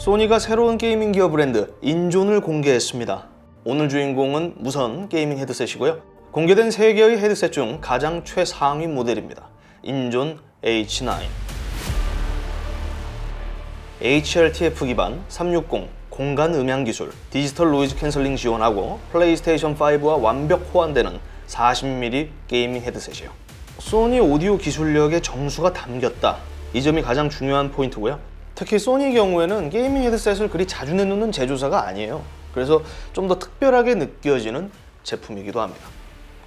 소니가 새로운 게이밍 기어 브랜드 인존을 공개했습니다. 오늘 주인공은 무선 게이밍 헤드셋이고요. 공개된 3개의 헤드셋 중 가장 최상위 모델입니다. 인존 H9. HRTF 기반 360 공간 음향 기술, 디지털 노이즈 캔슬링 지원하고 플레이스테이션 5와 완벽 호환되는 40mm 게이밍 헤드셋이에요. 소니 오디오 기술력의 정수가 담겼다. 이 점이 가장 중요한 포인트고요. 특히 소니의 경우에는 게이밍 헤드셋을 그리 자주 내놓는 제조사가 아니에요. 그래서 좀 더 특별하게 느껴지는 제품이기도 합니다.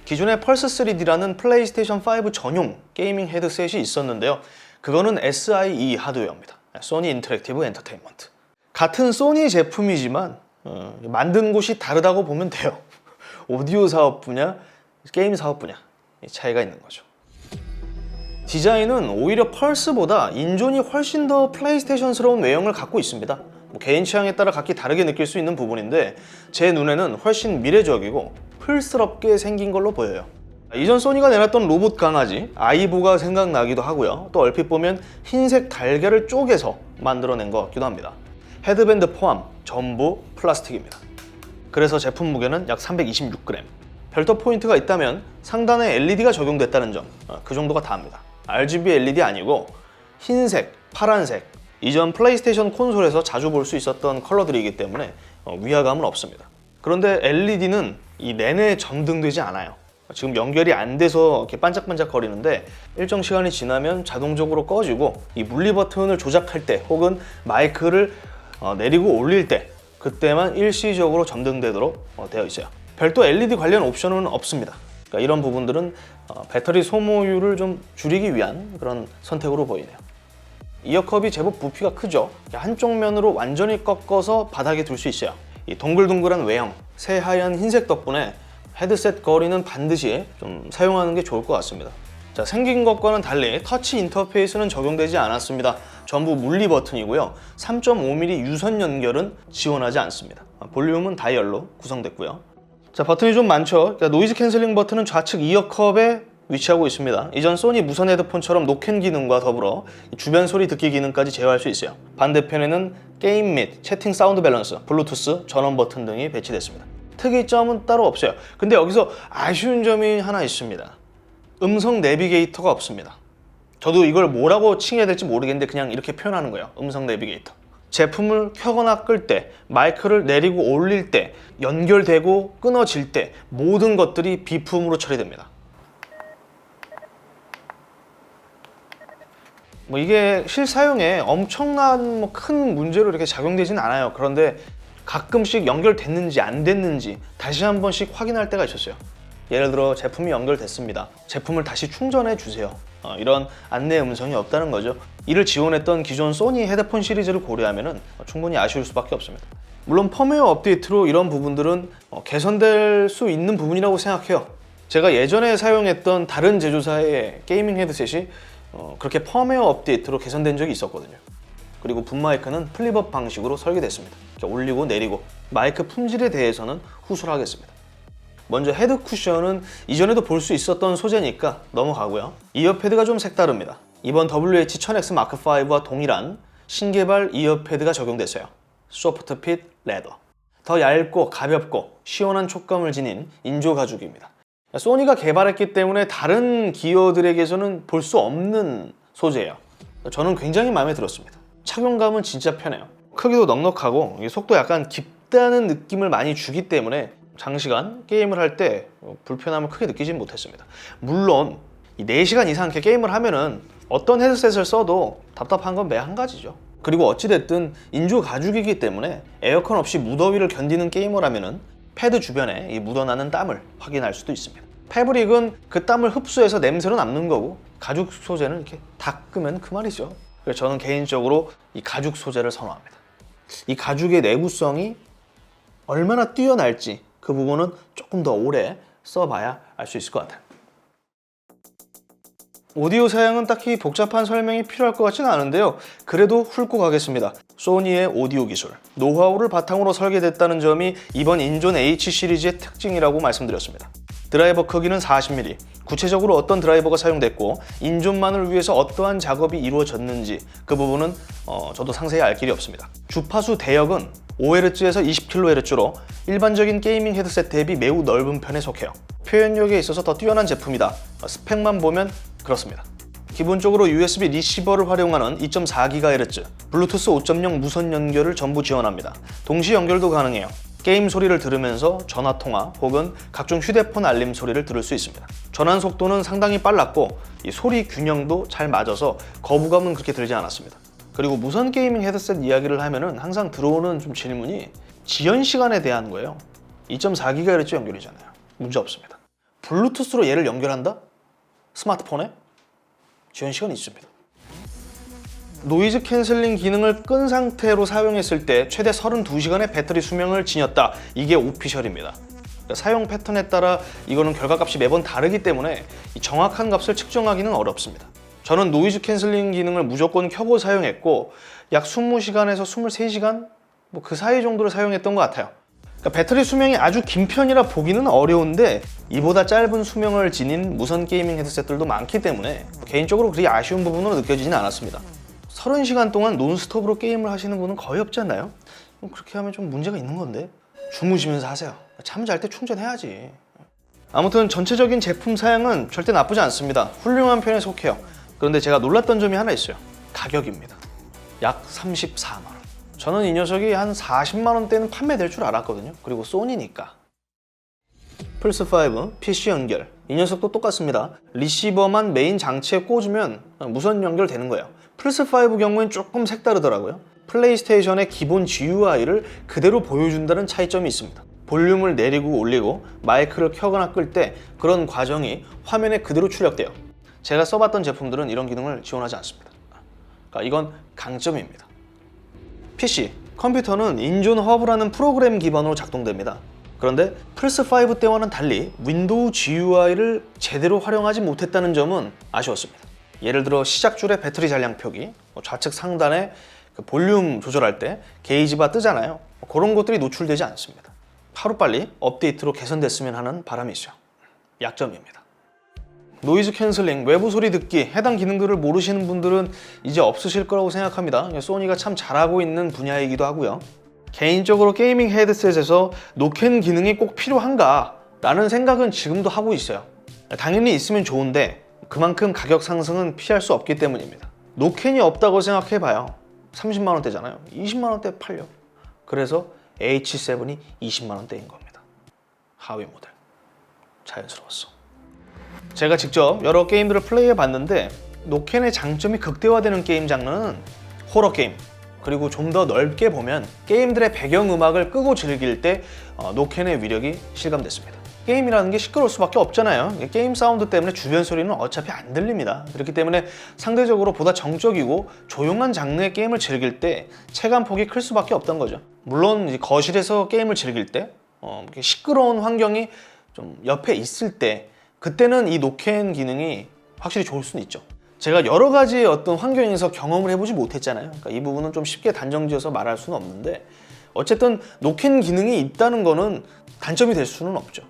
기존에 펄스 3D라는 플레이스테이션 5 전용 게이밍 헤드셋이 있었는데요. 그거는 SIE 하드웨어입니다. 소니 인터랙티브 엔터테인먼트. 같은 소니 제품이지만 만든 곳이 다르다고 보면 돼요. 오디오 사업 분야, 게임 사업 분야 차이가 있는 거죠. 디자인은 오히려 펄스보다 인존이 훨씬 더 플레이스테이션스러운 외형을 갖고 있습니다. 개인 취향에 따라 각기 다르게 느낄 수 있는 부분인데 제 눈에는 훨씬 미래적이고 풀스럽게 생긴 걸로 보여요. 이전 소니가 내놨던 로봇 강아지 아이보가 생각나기도 하고요. 또 얼핏 보면 흰색 달걀을 쪼개서 만들어낸 것 같기도 합니다. 헤드밴드 포함 전부 플라스틱입니다. 그래서 제품 무게는 약 326g. 별도 포인트가 있다면 상단에 LED가 적용됐다는 점, 그 정도가 다합니다. RGB LED 아니고 흰색, 파란색, 이전 플레이스테이션 콘솔에서 자주 볼 수 있었던 컬러들이기 때문에 위화감은 없습니다. 그런데 LED는 이 내내 점등되지 않아요. 지금 연결이 안 돼서 이렇게 반짝반짝 거리는데 일정 시간이 지나면 자동적으로 꺼지고 이 분리 버튼을 조작할 때 혹은 마이크를 내리고 올릴 때 그때만 일시적으로 점등되도록 되어 있어요. 별도 LED 관련 옵션은 없습니다. 그러니까 이런 부분들은 배터리 소모율을 좀 줄이기 위한 그런 선택으로 보이네요. 이어컵이 제법 부피가 크죠. 한쪽 면으로 완전히 꺾어서 바닥에 둘 수 있어요. 이 동글동글한 외형, 새하얀 흰색 덕분에 헤드셋 거리는 반드시 좀 사용하는 게 좋을 것 같습니다. 자, 생긴 것과는 달리 터치 인터페이스는 적용되지 않았습니다. 전부 물리 버튼이고요. 3.5mm 유선 연결은 지원하지 않습니다. 볼륨은 다이얼로 구성됐고요. 자, 버튼이 좀 많죠. 그러니까 노이즈 캔슬링 버튼은 좌측 이어컵에 위치하고 있습니다. 이전 소니 무선 헤드폰처럼 노캔 기능과 더불어 주변 소리 듣기 기능까지 제어할 수 있어요. 반대편에는 게임 및 채팅 사운드 밸런스, 블루투스, 전원 버튼 등이 배치됐습니다. 특이점은 따로 없어요. 근데 여기서 아쉬운 점이 하나 있습니다. 음성 내비게이터가 없습니다. 저도 이걸 뭐라고 칭해야 될지 모르겠는데 그냥 이렇게 표현하는 거예요. 음성 내비게이터. 제품을 켜거나 끌 때, 마이크를 내리고 올릴 때, 연결되고 끊어질 때 모든 것들이 비품으로 처리됩니다. 이게 실사용에 엄청난 큰 문제로 이렇게 작용되지는 않아요. 그런데 가끔씩 연결됐는지 안 됐는지 다시 한 번씩 확인할 때가 있었어요. 예를 들어 제품이 연결됐습니다. 제품을 다시 충전해 주세요. 이런 안내 음성이 없다는 거죠. 이를 지원했던 기존 소니 헤드폰 시리즈를 고려하면 충분히 아쉬울 수밖에 없습니다. 물론 펌웨어 업데이트로 이런 부분들은 개선될 수 있는 부분이라고 생각해요. 제가 예전에 사용했던 다른 제조사의 게이밍 헤드셋이 그렇게 펌웨어 업데이트로 개선된 적이 있었거든요. 그리고 붐마이크는 플립업 방식으로 설계됐습니다. 이렇게 올리고 내리고 마이크 품질에 대해서는 후수를 하겠습니다. 먼저 헤드 쿠션은 이전에도 볼 수 있었던 소재니까 넘어가고요. 이어패드가 좀 색다릅니다. 이번 WH-1000X 마크5와 동일한 신개발 이어패드가 적용됐어요. 소프트 핏 레더. 더 얇고 가볍고 시원한 촉감을 지닌 인조 가죽입니다. 소니가 개발했기 때문에 다른 기어들에게서는 볼 수 없는 소재예요. 저는 굉장히 마음에 들었습니다. 착용감은 진짜 편해요. 크기도 넉넉하고 속도 약간 깊다는 느낌을 많이 주기 때문에 장시간 게임을 할 때 불편함을 크게 느끼진 못했습니다. 물론 4시간 이상 이렇게 게임을 하면은 어떤 헤드셋을 써도 답답한 건 매 한 가지죠. 그리고 어찌됐든 인조 가죽이기 때문에 에어컨 없이 무더위를 견디는 게이머라면은 패드 주변에 이 묻어나는 땀을 확인할 수도 있습니다. 패브릭은 그 땀을 흡수해서 냄새로 남는 거고 가죽 소재는 이렇게 닦으면 그만이죠. 그래서 저는 개인적으로 이 가죽 소재를 선호합니다. 이 가죽의 내구성이 얼마나 뛰어날지 그 부분은 조금 더 오래 써봐야 알 수 있을 것 같아요. 오디오 사양은 딱히 복잡한 설명이 필요할 것 같지는 않은데요. 그래도 훑고 가겠습니다. 소니의 오디오 기술, 노하우를 바탕으로 설계됐다는 점이 이번 인존 H 시리즈의 특징이라고 말씀드렸습니다. 드라이버 크기는 40mm, 구체적으로 어떤 드라이버가 사용됐고 인존만을 위해서 어떠한 작업이 이루어졌는지 그 부분은 저도 상세히 알 길이 없습니다. 주파수 대역은 5Hz에서 20kHz로 일반적인 게이밍 헤드셋 대비 매우 넓은 편에 속해요. 표현력에 있어서 더 뛰어난 제품이다. 스펙만 보면 그렇습니다. 기본적으로 USB 리시버를 활용하는 2.4GHz, 블루투스 5.0 무선 연결을 전부 지원합니다. 동시 연결도 가능해요. 게임 소리를 들으면서 전화통화 혹은 각종 휴대폰 알림 소리를 들을 수 있습니다. 전환 속도는 상당히 빨랐고 이 소리 균형도 잘 맞아서 거부감은 그렇게 들지 않았습니다. 그리고 무선 게이밍 헤드셋 이야기를 하면은 항상 들어오는 좀 질문이 지연 시간에 대한 거예요. 2.4GHz 연결이잖아요. 문제 없습니다. 블루투스로 얘를 연결한다? 스마트폰에? 지연 시간이 있습니다. 노이즈 캔슬링 기능을 끈 상태로 사용했을 때 최대 32시간의 배터리 수명을 지녔다. 이게 오피셜입니다. 그러니까 사용 패턴에 따라 이거는 결과값이 매번 다르기 때문에 정확한 값을 측정하기는 어렵습니다. 저는 노이즈 캔슬링 기능을 무조건 켜고 사용했고 약 20시간에서 23시간? 뭐 그 사이 정도를 사용했던 것 같아요. 그러니까 배터리 수명이 아주 긴 편이라 보기는 어려운데 이보다 짧은 수명을 지닌 무선 게이밍 헤드셋들도 많기 때문에 개인적으로 그리 아쉬운 부분으로 느껴지진 않았습니다. 30시간 동안 논스톱으로 게임을 하시는 분은 거의 없지 않나요? 그렇게 하면 좀 문제가 있는 건데 주무시면서 하세요. 잠 잘 때 충전해야지. 아무튼 전체적인 제품 사양은 절대 나쁘지 않습니다. 훌륭한 편에 속해요. 그런데 제가 놀랐던 점이 하나 있어요. 가격입니다. 약 34만 원. 저는 이 녀석이 한 40만 원대는 판매될 줄 알았거든요. 그리고 소니니까. 플스5 PC 연결. 이 녀석도 똑같습니다. 리시버만 메인 장치에 꽂으면 무선 연결되는 거예요. 플스5 경우엔 조금 색다르더라고요. 플레이스테이션의 기본 GUI를 그대로 보여준다는 차이점이 있습니다. 볼륨을 내리고 올리고 마이크를 켜거나 끌 때 그런 과정이 화면에 그대로 출력돼요. 제가 써봤던 제품들은 이런 기능을 지원하지 않습니다. 그러니까 이건 강점입니다. PC, 컴퓨터는 인존 허브라는 프로그램 기반으로 작동됩니다. 그런데 플스5 때와는 달리 윈도우 GUI를 제대로 활용하지 못했다는 점은 아쉬웠습니다. 예를 들어 시작줄의 배터리 잔량 표기, 좌측 상단에 그 볼륨 조절할 때 게이지바 뜨잖아요. 그런 것들이 노출되지 않습니다. 하루빨리 업데이트로 개선됐으면 하는 바람이 있어요. 약점입니다. 노이즈 캔슬링, 외부 소리 듣기, 해당 기능들을 모르시는 분들은 이제 없으실 거라고 생각합니다. 소니가 참 잘하고 있는 분야이기도 하고요. 개인적으로 게이밍 헤드셋에서 노캔 기능이 꼭 필요한가? 라는 생각은 지금도 하고 있어요. 당연히 있으면 좋은데 그만큼 가격 상승은 피할 수 없기 때문입니다. 노캔이 없다고 생각해봐요. 30만 원대잖아요. 20만 원대 팔려. 그래서 H7이 20만 원대인 겁니다. 하위 모델. 자연스러웠어. 제가 직접 여러 게임들을 플레이해봤는데 노캔의 장점이 극대화되는 게임 장르는 호러 게임, 그리고 좀 더 넓게 보면 게임들의 배경음악을 끄고 즐길 때 노캔의 위력이 실감됐습니다. 게임이라는 게 시끄러울 수밖에 없잖아요. 게임 사운드 때문에 주변 소리는 어차피 안 들립니다. 그렇기 때문에 상대적으로 보다 정적이고 조용한 장르의 게임을 즐길 때 체감폭이 클 수밖에 없던 거죠. 물론 거실에서 게임을 즐길 때 시끄러운 환경이 좀 옆에 있을 때 그때는 이 노캔 기능이 확실히 좋을 수는 있죠. 제가 여러 가지 어떤 환경에서 경험을 해보지 못했잖아요. 그러니까 이 부분은 좀 쉽게 단정지어서 말할 수는 없는데 어쨌든 노캔 기능이 있다는 거는 단점이 될 수는 없죠.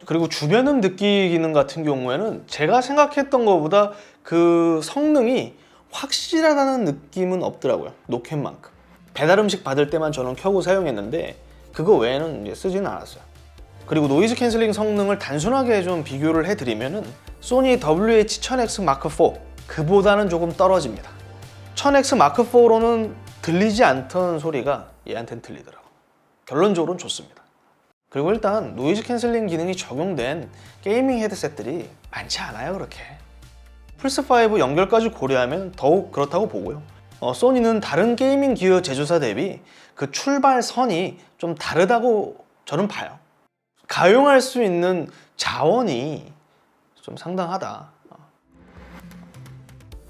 그리고 주변음 듣기 기능 같은 경우에는 제가 생각했던 것보다 그 성능이 확실하다는 느낌은 없더라고요. 노캔만큼. 배달 음식 받을 때만 저는 켜고 사용했는데 그거 외에는 이제 쓰지는 않았어요. 그리고 노이즈 캔슬링 성능을 단순하게 좀 비교를 해드리면은 소니 WH-1000X Mark4 그보다는 조금 떨어집니다. 1000X Mark4로는 들리지 않던 소리가 얘한테는 들리더라고. 결론적으로는 좋습니다. 그리고 일단 노이즈 캔슬링 기능이 적용된 게이밍 헤드셋들이 많지 않아요. 그렇게 플스5 연결까지 고려하면 더욱 그렇다고 보고요. 소니는 다른 게이밍 기어 제조사 대비 그 출발선이 좀 다르다고 저는 봐요. 가용할 수 있는 자원이 좀 상당하다.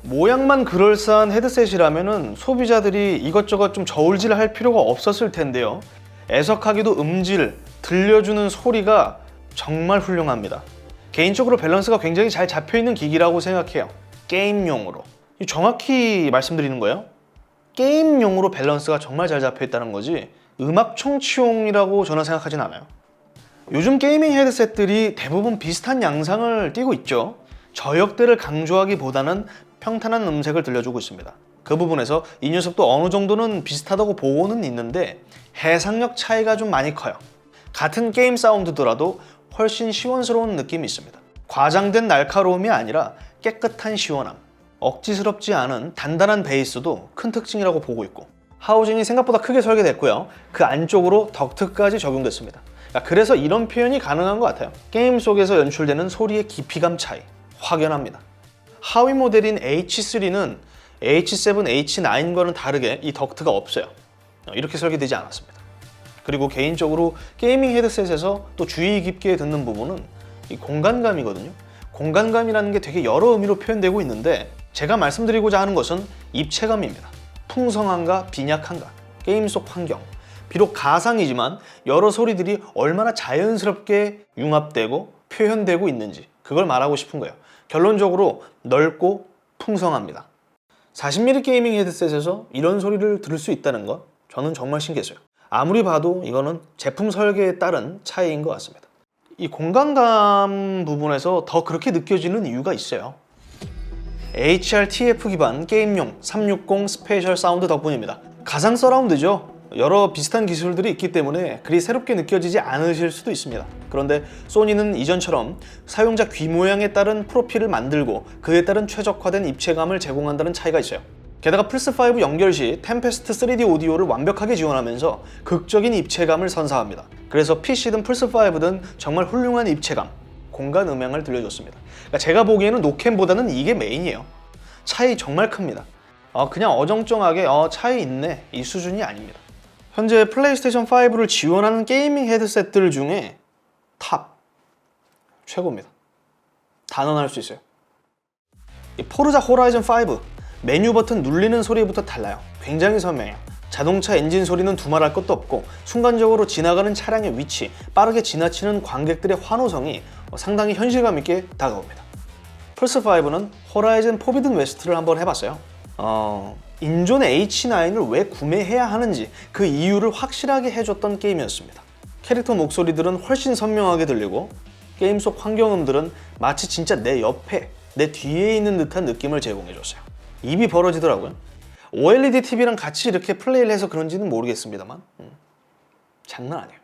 모양만 그럴싸한 헤드셋이라면 소비자들이 이것저것 좀 저울질할 필요가 없었을 텐데요. 애석하게도 음질, 들려주는 소리가 정말 훌륭합니다. 개인적으로 밸런스가 굉장히 잘 잡혀있는 기기라고 생각해요. 게임용으로. 정확히 말씀드리는 거예요. 게임용으로 밸런스가 정말 잘 잡혀있다는 거지 음악 청취용이라고 저는 생각하진 않아요. 요즘 게이밍 헤드셋들이 대부분 비슷한 양상을 띠고 있죠. 저역대를 강조하기보다는 평탄한 음색을 들려주고 있습니다. 그 부분에서 이 녀석도 어느 정도는 비슷하다고 보고는 있는데 해상력 차이가 좀 많이 커요. 같은 게임 사운드더라도 훨씬 시원스러운 느낌이 있습니다. 과장된 날카로움이 아니라 깨끗한 시원함, 억지스럽지 않은 단단한 베이스도 큰 특징이라고 보고 있고, 하우징이 생각보다 크게 설계됐고요. 그 안쪽으로 덕트까지 적용됐습니다. 그래서 이런 표현이 가능한 것 같아요. 게임 속에서 연출되는 소리의 깊이감 차이 확연합니다. 하위 모델인 H3는 H7, H9과는 다르게 이 덕트가 없어요. 이렇게 설계되지 않았습니다. 그리고 개인적으로 게이밍 헤드셋에서 또 주의 깊게 듣는 부분은 이 공간감이거든요. 공간감이라는 게 되게 여러 의미로 표현되고 있는데 제가 말씀드리고자 하는 것은 입체감입니다. 풍성한가 빈약한가, 게임 속 환경, 비록 가상이지만 여러 소리들이 얼마나 자연스럽게 융합되고 표현되고 있는지 그걸 말하고 싶은 거예요. 결론적으로 넓고 풍성합니다. 40mm 게이밍 헤드셋에서 이런 소리를 들을 수 있다는 건 저는 정말 신기했어요. 아무리 봐도 이거는 제품 설계에 따른 차이인 것 같습니다. 이 공간감 부분에서 더 그렇게 느껴지는 이유가 있어요. HRTF 기반 게임용 360 스페셜 사운드 덕분입니다. 가상 서라운드죠. 여러 비슷한 기술들이 있기 때문에 그리 새롭게 느껴지지 않으실 수도 있습니다. 그런데 소니는 이전처럼 사용자 귀 모양에 따른 프로필을 만들고 그에 따른 최적화된 입체감을 제공한다는 차이가 있어요. 게다가 플스5 연결 시 템페스트 3D 오디오를 완벽하게 지원하면서 극적인 입체감을 선사합니다. 그래서 PC든 플스5든 정말 훌륭한 입체감, 공간 음향을 들려줬습니다. 그러니까 제가 보기에는 노캠보다는 이게 메인이에요. 차이 정말 큽니다. 그냥 어정쩡하게 차이 있네 이 수준이 아닙니다. 현재 플레이스테이션 5를 지원하는 게이밍 헤드셋들 중에 탑 최고입니다. 단언할 수 있어요. 이 포르자 호라이즌 5 메뉴 버튼 눌리는 소리부터 달라요. 굉장히 선명해요. 자동차 엔진 소리는 두말할 것도 없고 순간적으로 지나가는 차량의 위치, 빠르게 지나치는 관객들의 환호성이 상당히 현실감 있게 다가옵니다. 플스5는 호라이즌 포비든 웨스트를 한번 해봤어요. 인존 H9을 왜 구매해야 하는지 그 이유를 확실하게 해줬던 게임이었습니다. 캐릭터 목소리들은 훨씬 선명하게 들리고 게임 속 환경음들은 마치 진짜 내 옆에, 내 뒤에 있는 듯한 느낌을 제공해줬어요. 입이 벌어지더라고요. OLED TV랑 같이 이렇게 플레이를 해서 그런지는 모르겠습니다만 장난 아니에요.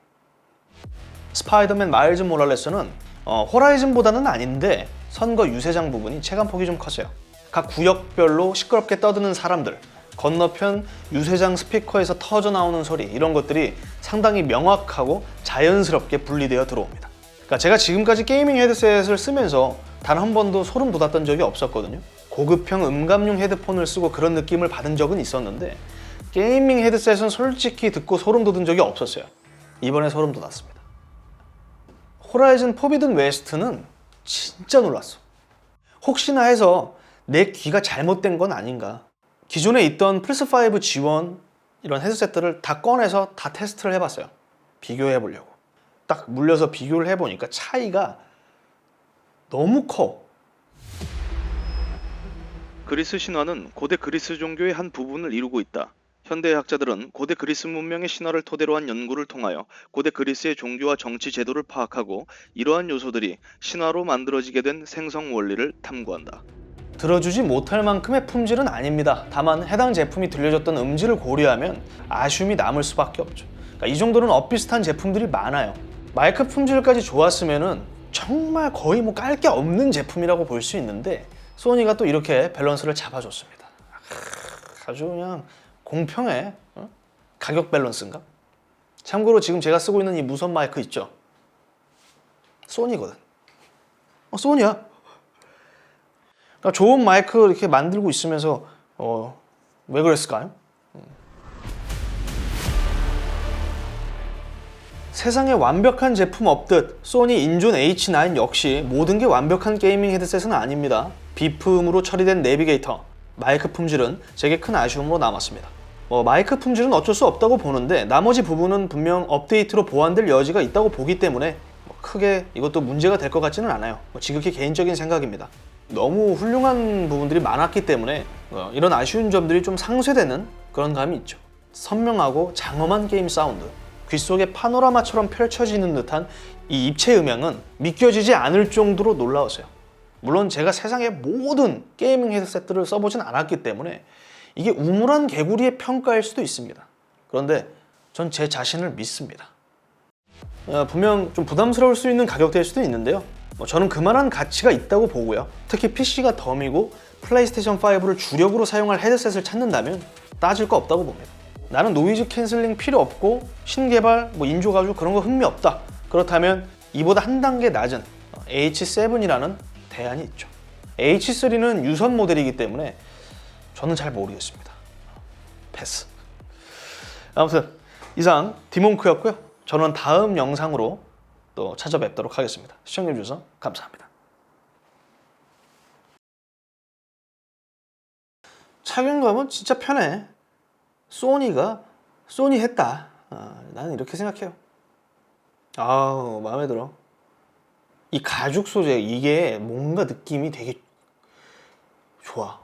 스파이더맨 마일즈 모랄레스는 호라이즌보다는 아닌데 선거 유세장 부분이 체감폭이 좀 컸어요. 각 구역별로 시끄럽게 떠드는 사람들, 건너편 유세장 스피커에서 터져 나오는 소리 이런 것들이 상당히 명확하고 자연스럽게 분리되어 들어옵니다. 그러니까 제가 지금까지 게이밍 헤드셋을 쓰면서 단 한 번도 소름 돋았던 적이 없었거든요. 고급형 음감용 헤드폰을 쓰고 그런 느낌을 받은 적은 있었는데 게이밍 헤드셋은 솔직히 듣고 소름 돋은 적이 없었어요. 이번에 소름 돋았습니다. 호라이즌 포비든 웨스트는 진짜 놀랐어. 혹시나 해서 내 귀가 잘못된 건 아닌가. 기존에 있던 플스5 지원 이런 헤드셋들을 다 꺼내서 다 테스트를 해봤어요. 비교해 보려고. 딱 물려서 비교를 해보니까 차이가 너무 커. 그리스 신화는 고대 그리스 종교의 한 부분을 이루고 있다. 현대의 학자들은 고대 그리스 문명의 신화를 토대로 한 연구를 통하여 고대 그리스의 종교와 정치 제도를 파악하고 이러한 요소들이 신화로 만들어지게 된 생성 원리를 탐구한다. 들어주지 못할 만큼의 품질은 아닙니다. 다만 해당 제품이 들려줬던 음질을 고려하면 아쉬움이 남을 수밖에 없죠. 그러니까 이 정도는 엇비슷한 제품들이 많아요. 마이크 품질까지 좋았으면은 정말 거의 깔 게 없는 제품이라고 볼 수 있는데 소니가 또 이렇게 밸런스를 잡아줬습니다. 아주 그냥 공평해. 가격 밸런스인가? 참고로 지금 제가 쓰고 있는 이 무선 마이크 있죠? 소니거든. 소니야. 그러니까 좋은 마이크 이렇게 만들고 있으면서 왜 그랬을까요? 세상에 완벽한 제품 없듯 소니 인존 H9 역시 모든 게 완벽한 게이밍 헤드셋은 아닙니다. 비품으로 처리된 내비게이터, 마이크 품질은 제게 큰 아쉬움으로 남았습니다. 마이크 품질은 어쩔 수 없다고 보는데 나머지 부분은 분명 업데이트로 보완될 여지가 있다고 보기 때문에 크게 이것도 문제가 될 것 같지는 않아요. 지극히 개인적인 생각입니다. 너무 훌륭한 부분들이 많았기 때문에 이런 아쉬운 점들이 좀 상쇄되는 그런 감이 있죠. 선명하고 장엄한 게임 사운드, 귀 속에 파노라마처럼 펼쳐지는 듯한 이 입체 음향은 믿겨지지 않을 정도로 놀라웠어요. 물론 제가 세상의 모든 게이밍 헤드셋들을 써보진 않았기 때문에 이게 우물한 개구리의 평가일 수도 있습니다. 그런데 전 제 자신을 믿습니다. 분명 좀 부담스러울 수 있는 가격대일 수도 있는데요. 저는 그만한 가치가 있다고 보고요. 특히 PC가 덤이고 플레이스테이션 5를 주력으로 사용할 헤드셋을 찾는다면 따질 거 없다고 봅니다. 나는 노이즈 캔슬링 필요 없고 신개발, 인조 가죽 그런 거 흥미 없다. 그렇다면 이보다 한 단계 낮은 H7이라는 대안이 있죠. H3는 유선 모델이기 때문에 저는 잘 모르겠습니다. 패스. 아무튼 이상 디몽크였고요. 저는 다음 영상으로 또 찾아뵙도록 하겠습니다. 시청해주셔서 감사합니다. 착용감은 진짜 편해. 소니가 소니 했다. 나는 이렇게 생각해요. 아우, 마음에 들어. 이 가죽 소재, 이게 뭔가 느낌이 되게 좋아.